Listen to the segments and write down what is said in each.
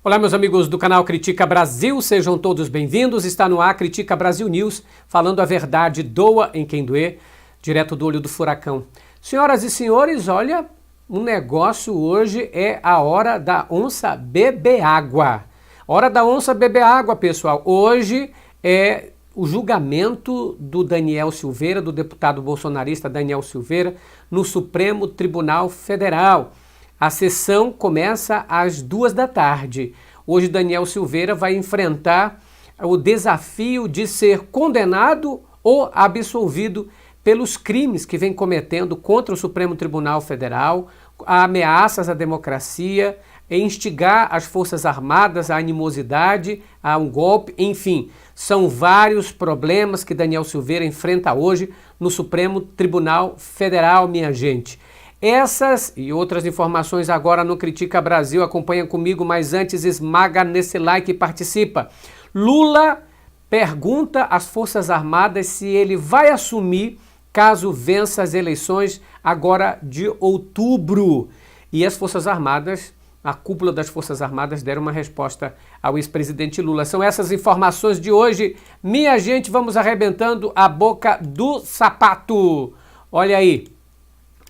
Olá, meus amigos do canal Critica Brasil, sejam todos bem-vindos. Está no ar Critica Brasil News, falando a verdade, doa em quem doer, direto do olho do furacão. Senhoras e senhores, olha, o negócio hoje é a hora da onça beber água. Hora da onça beber água, pessoal. Hoje é o julgamento do Daniel Silveira, do deputado bolsonarista Daniel Silveira, no Supremo Tribunal Federal. A sessão começa às 2 da tarde. Hoje Daniel Silveira vai enfrentar o desafio de ser condenado ou absolvido pelos crimes que vem cometendo contra o Supremo Tribunal Federal, ameaças à democracia, instigar as Forças Armadas à animosidade, a um golpe, enfim. São vários problemas que Daniel Silveira enfrenta hoje no Supremo Tribunal Federal, minha gente. Essas e outras informações agora no Critica Brasil. Acompanha comigo, mas antes esmaga nesse like e participa. Lula pergunta às Forças Armadas se ele vai assumir caso vença as eleições agora de outubro. E as Forças Armadas, a cúpula das Forças Armadas, deram uma resposta ao ex-presidente Lula. São essas informações de hoje. Minha gente, vamos arrebentando a boca do sapato. Olha aí.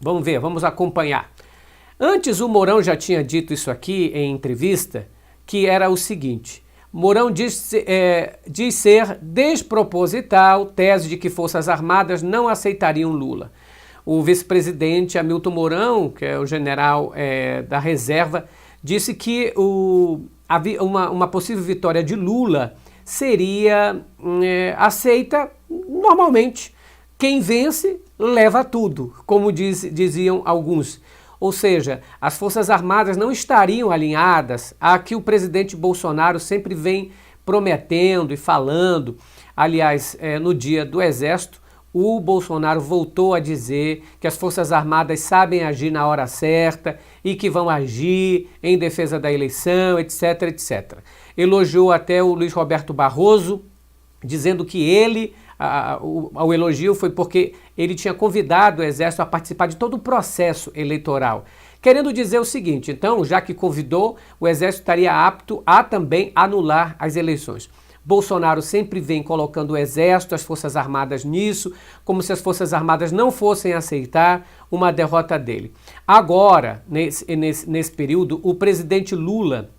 Vamos ver, vamos acompanhar. Antes o Mourão já tinha dito isso aqui em entrevista, que era o seguinte: Mourão diz ser desproposital tese de que Forças Armadas não aceitariam Lula. O vice-presidente Hamilton Mourão, que é o general da reserva, disse que uma possível vitória de Lula seria aceita normalmente. Quem vence, leva tudo, como diziam alguns. Ou seja, as Forças Armadas não estariam alinhadas a que o presidente Bolsonaro sempre vem prometendo e falando. Aliás, no dia do Exército, o Bolsonaro voltou a dizer que as Forças Armadas sabem agir na hora certa e que vão agir em defesa da eleição, etc, etc. Elogiou até o Luiz Roberto Barroso, dizendo que ele... O elogio foi porque ele tinha convidado o Exército a participar de todo o processo eleitoral. Querendo dizer o seguinte, então, já que convidou, o Exército estaria apto a também anular as eleições. Bolsonaro sempre vem colocando o Exército, as Forças Armadas nisso, como se as Forças Armadas não fossem aceitar uma derrota dele. Agora, nesse período, o presidente Lula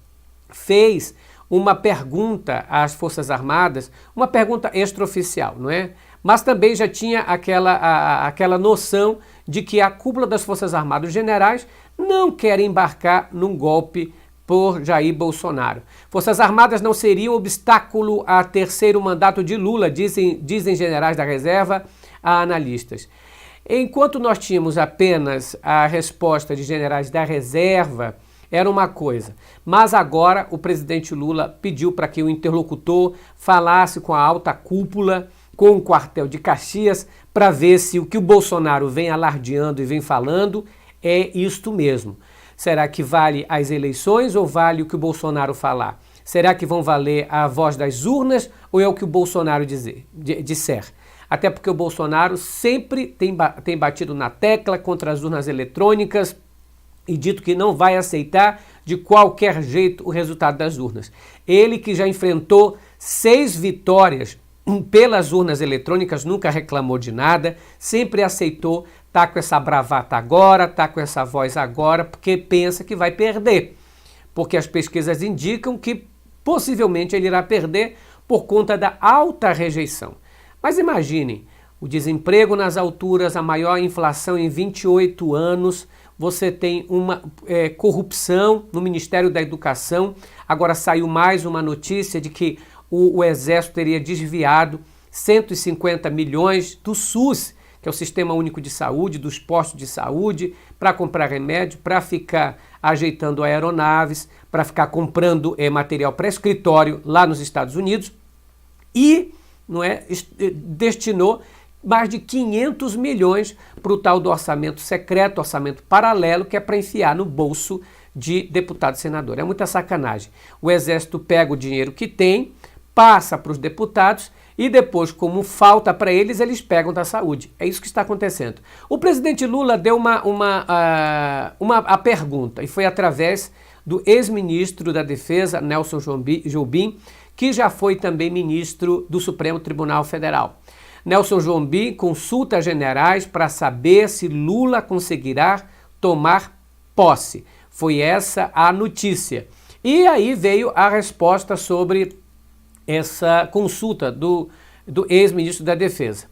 fez uma pergunta às Forças Armadas, uma pergunta extraoficial, não é? Mas também já tinha aquela noção de que a cúpula das Forças Armadas, os generais, não querem embarcar num golpe por Jair Bolsonaro. Forças Armadas não seriam obstáculo a terceiro mandato de Lula, dizem generais da reserva a analistas. Enquanto nós tínhamos apenas a resposta de generais da reserva, era uma coisa, mas agora o presidente Lula pediu para que o interlocutor falasse com a alta cúpula, com o quartel de Caxias, para ver se o que o Bolsonaro vem alardeando e vem falando é isto mesmo. Será que vale as eleições ou vale o que o Bolsonaro falar? Será que vão valer a voz das urnas ou é o que o Bolsonaro disser? Até porque o Bolsonaro sempre tem batido na tecla contra as urnas eletrônicas, e dito que não vai aceitar de qualquer jeito o resultado das urnas. Ele que já enfrentou 6 vitórias pelas urnas eletrônicas, nunca reclamou de nada, sempre aceitou, tá com essa bravata agora, tá com essa voz agora, porque pensa que vai perder. Porque as pesquisas indicam que possivelmente ele irá perder por conta da alta rejeição. Mas imaginem, o desemprego nas alturas, a maior inflação em 28 anos, você tem uma corrupção no Ministério da Educação. Agora saiu mais uma notícia de que o Exército teria desviado 150 milhões do SUS, que é o Sistema Único de Saúde, dos postos de saúde, para comprar remédio, para ficar ajeitando aeronaves, para ficar comprando material para escritório lá nos Estados Unidos e destinou mais de 500 milhões para o tal do orçamento secreto, orçamento paralelo, que é para enfiar no bolso de deputado e senador. É muita sacanagem. O Exército pega o dinheiro que tem, passa para os deputados e depois, como falta para eles, eles pegam da saúde. É isso que está acontecendo. O presidente Lula deu a pergunta e foi através do ex-ministro da Defesa, Nelson Jobim, que já foi também ministro do Supremo Tribunal Federal. Nelson Jobim consulta generais para saber se Lula conseguirá tomar posse. Foi essa a notícia. E aí veio a resposta sobre essa consulta do ex-ministro da Defesa.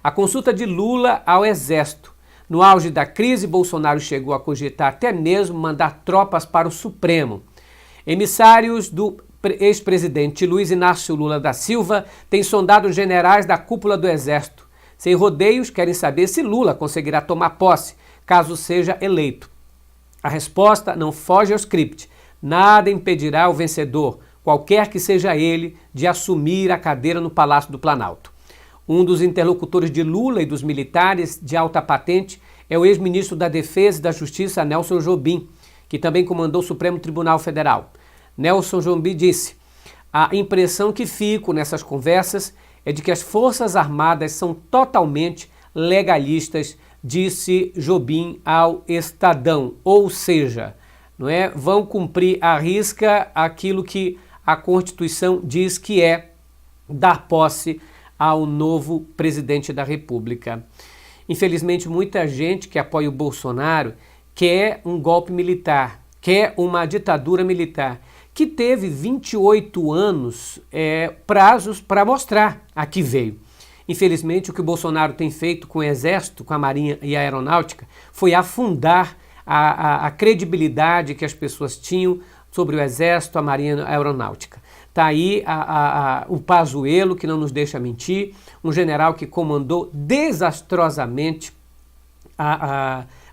A consulta de Lula ao Exército. No auge da crise, Bolsonaro chegou a cogitar até mesmo mandar tropas para o Supremo. Emissários do ex-presidente Luiz Inácio Lula da Silva têm sondado os generais da cúpula do Exército. Sem rodeios, querem saber se Lula conseguirá tomar posse, caso seja eleito. A resposta não foge ao script. Nada impedirá o vencedor, qualquer que seja ele, de assumir a cadeira no Palácio do Planalto. Um dos interlocutores de Lula e dos militares de alta patente é o ex-ministro da Defesa e da Justiça, Nelson Jobim, que também comandou o Supremo Tribunal Federal. Nelson Jobim disse: a impressão que fico nessas conversas é de que as Forças Armadas são totalmente legalistas, disse Jobim ao Estadão, ou seja, vão cumprir à risca aquilo que a Constituição diz que é dar posse ao novo presidente da República. Infelizmente, muita gente que apoia o Bolsonaro quer um golpe militar, quer uma ditadura militar, que teve 28 anos prazos para mostrar a que veio. Infelizmente, o que o Bolsonaro tem feito com o Exército, com a Marinha e a Aeronáutica foi afundar a credibilidade que as pessoas tinham sobre o Exército, a Marinha e a Aeronáutica. Está aí o Pazuello, que não nos deixa mentir, um general que comandou desastrosamente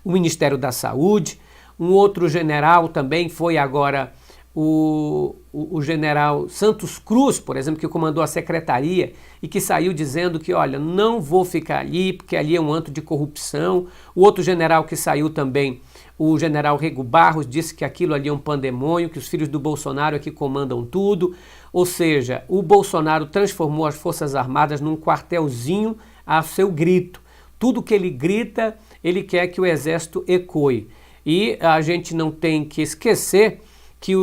o Ministério da Saúde. Um outro general também foi agora o general Santos Cruz, por exemplo, que comandou a secretaria e que saiu dizendo que, olha, não vou ficar ali porque ali é um antro de corrupção. O outro general que saiu também, o general Rego Barros, disse que aquilo ali é um pandemônio, que os filhos do Bolsonaro é que comandam tudo. Ou seja, o Bolsonaro transformou as Forças Armadas num quartelzinho a seu grito. Tudo que ele grita, ele quer que o Exército ecoe. E a gente não tem que esquecer que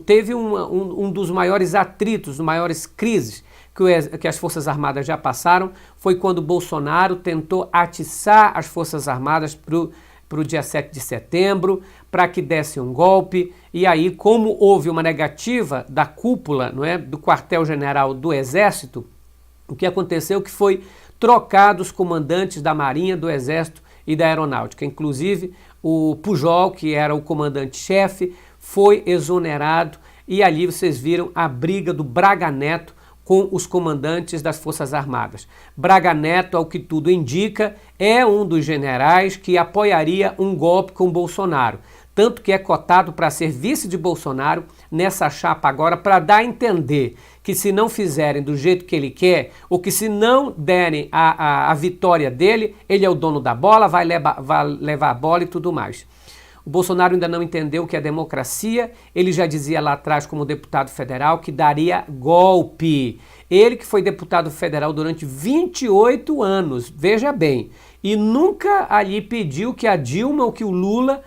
teve um dos maiores atritos, maiores crises que as Forças Armadas já passaram, foi quando o Bolsonaro tentou atiçar as Forças Armadas para o dia 7 de setembro, para que desse um golpe, e aí, como houve uma negativa da cúpula, do quartel-general do Exército, o que aconteceu que foi trocar os comandantes da Marinha, do Exército e da Aeronáutica. Inclusive, o Pujol, que era o comandante-chefe, foi exonerado, e ali vocês viram a briga do Braga Neto com os comandantes das Forças Armadas. Braga Neto, ao que tudo indica, é um dos generais que apoiaria um golpe com Bolsonaro, tanto que é cotado para ser vice de Bolsonaro nessa chapa agora, para dar a entender que se não fizerem do jeito que ele quer, ou que se não derem a vitória dele, ele é o dono da bola, vai levar a bola e tudo mais. O Bolsonaro ainda não entendeu o que é democracia, ele já dizia lá atrás como deputado federal que daria golpe. Ele que foi deputado federal durante 28 anos, veja bem, e nunca ali pediu que a Dilma ou que o Lula,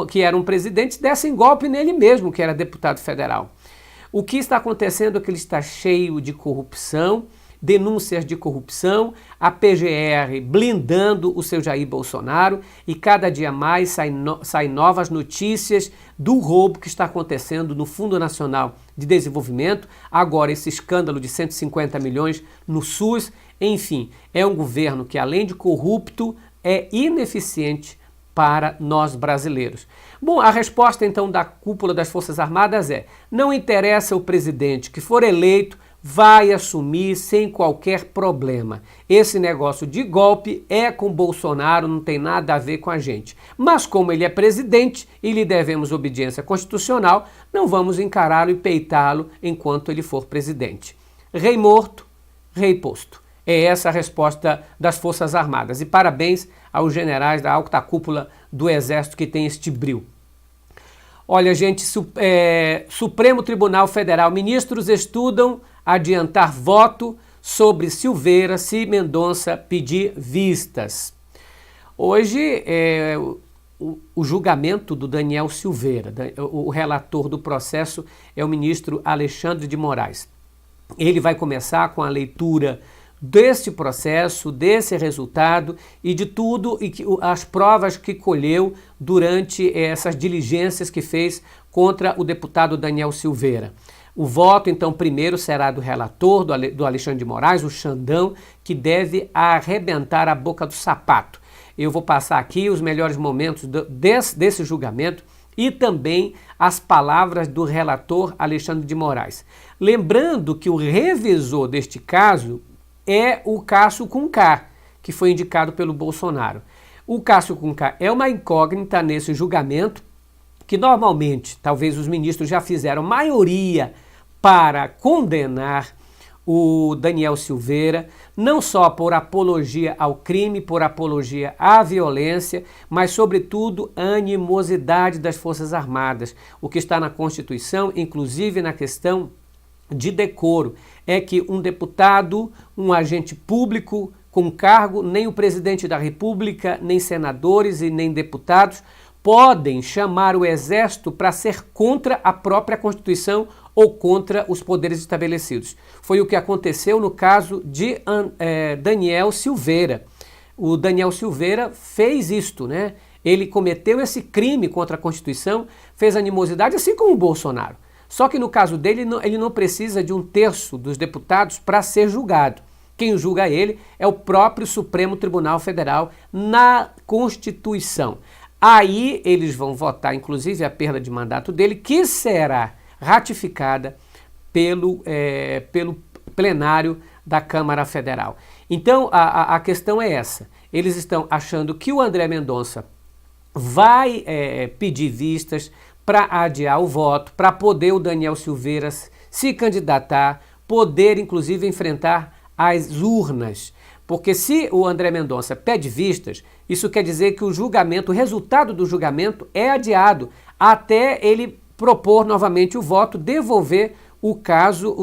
que eram presidentes, dessem golpe nele mesmo, que era deputado federal. O que está acontecendo é que ele está cheio de corrupção, denúncias de corrupção, a PGR blindando o seu Jair Bolsonaro, e cada dia mais saem novas notícias do roubo que está acontecendo no Fundo Nacional de Desenvolvimento, agora esse escândalo de 150 milhões no SUS. Enfim, é um governo que, além de corrupto, é ineficiente para nós brasileiros. Bom, a resposta então da cúpula das Forças Armadas é: não interessa o presidente que for eleito, vai assumir sem qualquer problema. Esse negócio de golpe é com Bolsonaro, não tem nada a ver com a gente. Mas como ele é presidente e lhe devemos obediência constitucional, não vamos encará-lo e peitá-lo enquanto ele for presidente. Rei morto, rei posto. É essa a resposta das Forças Armadas. E parabéns aos generais da alta cúpula do Exército que tem este brio. Olha, gente, Supremo Tribunal Federal, ministros estudam adiantar voto sobre Silveira se Mendonça pedir vistas. Hoje, o julgamento do Daniel Silveira. O relator do processo é o ministro Alexandre de Moraes. Ele vai começar com a leitura deste processo, desse resultado e de tudo e as provas que colheu durante essas diligências que fez contra o deputado Daniel Silveira. O voto, então, primeiro será do relator, do Alexandre de Moraes, o Xandão, que deve arrebentar a boca do sapato. Eu vou passar aqui os melhores momentos desse julgamento e também as palavras do relator Alexandre de Moraes. Lembrando que o revisor deste caso é o Cássio Cuncar, que foi indicado pelo Bolsonaro. O Cássio Cuncar é uma incógnita nesse julgamento, que normalmente, talvez os ministros já fizeram maioria para condenar o Daniel Silveira, não só por apologia ao crime, por apologia à violência, mas, sobretudo, animosidade das Forças Armadas. O que está na Constituição, inclusive na questão de decoro, é que um deputado, um agente público com cargo, nem o presidente da República, nem senadores e nem deputados podem chamar o Exército para ser contra a própria Constituição ou contra os poderes estabelecidos. Foi o que aconteceu no caso de Daniel Silveira. O Daniel Silveira fez isto, né? Ele cometeu esse crime contra a Constituição, fez animosidade, assim como o Bolsonaro. Só que no caso dele, ele não precisa de 1/3 dos deputados para ser julgado. Quem julga ele é o próprio Supremo Tribunal Federal na Constituição. Aí eles vão votar, inclusive, a perda de mandato dele, que será ratificada pelo plenário da Câmara Federal. Então, a questão é essa. Eles estão achando que o André Mendonça vai pedir vistas para adiar o voto, para poder o Daniel Silveira se candidatar, poder, inclusive, enfrentar as urnas. Porque se o André Mendonça pede vistas, isso quer dizer que o julgamento, o resultado do julgamento é adiado até ele propor novamente o voto, devolver o caso,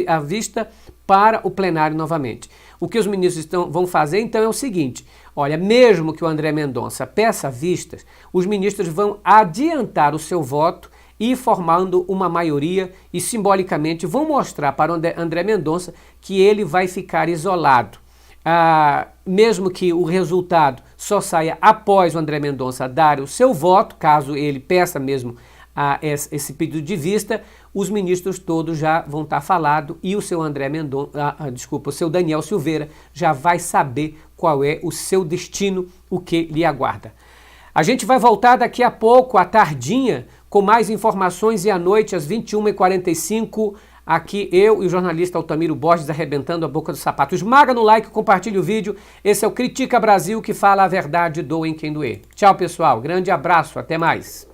a vista para o plenário novamente. O que os ministros vão fazer então é o seguinte: olha, mesmo que o André Mendonça peça vistas, os ministros vão adiantar o seu voto e formando uma maioria e simbolicamente vão mostrar para o André Mendonça que ele vai ficar isolado. Mesmo que o resultado só saia após o André Mendonça dar o seu voto, caso ele peça mesmo esse pedido de vista, os ministros todos já vão estar falados e o seu o seu Daniel Silveira já vai saber qual é o seu destino, o que lhe aguarda. A gente vai voltar daqui a pouco, à tardinha, com mais informações e à noite, às 21h45, aqui eu e o jornalista Altamiro Borges arrebentando a boca do sapato. Esmaga no like, compartilha o vídeo. Esse é o Critica Brasil, que fala a verdade, doa em quem doer. Tchau, pessoal. Grande abraço. Até mais.